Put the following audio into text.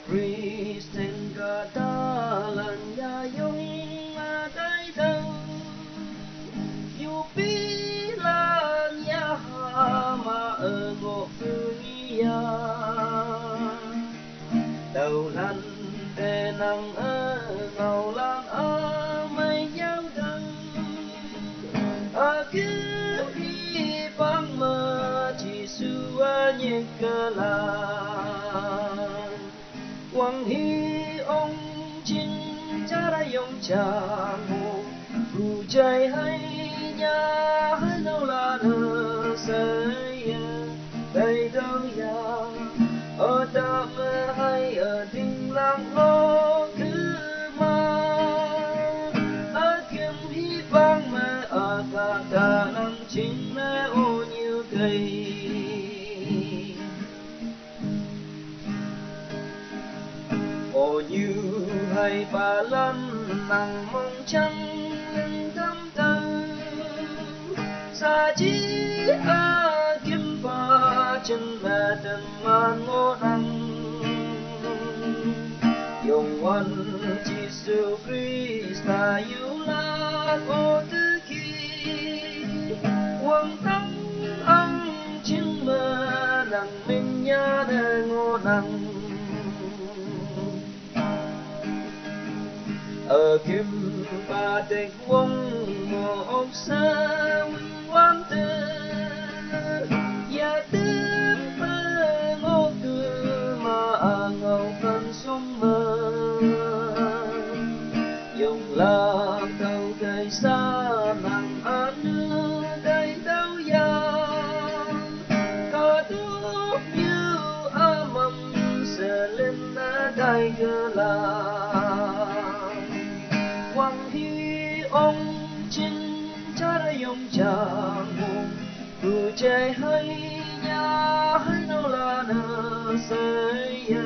Kristen kadalan gayong adaydaw yupilan yaha maengok dunia daulan denang ngaulan amay nhau đăng agim hi bang ma chỉ xua nhẹ cơ lan quang hi ông chín cha đã yong cha mô ru chạy hay nhà hay đâu là nợ say đây đâu ya ở đam hay ở đình làng lo cứ mà ở kiếm hi bang mà ở cả đà nẵng chính là ô nhiêu cây ô như hay bà lăn nặng mong trăng thắm tư xa chỉ kiếm pha chân mẹ từng man ngô đăng dùng quân Jesus Christa yêu la cô tư khi quang tăng âm chính mơ nặng mình nhớ đời ngô đăng ở kim ba tịch vong mùa ốc xa quan tư và tiếp ngô tư mà ngầu phần sông mơ dùng lạc đầu cây xa nặng ở nước cây đâu ya có thuốc như mầm sẽ lên đây cơ là quang hi ông chín cha đã yong cha mô ru chạy hay nhà hay đâu là nợ say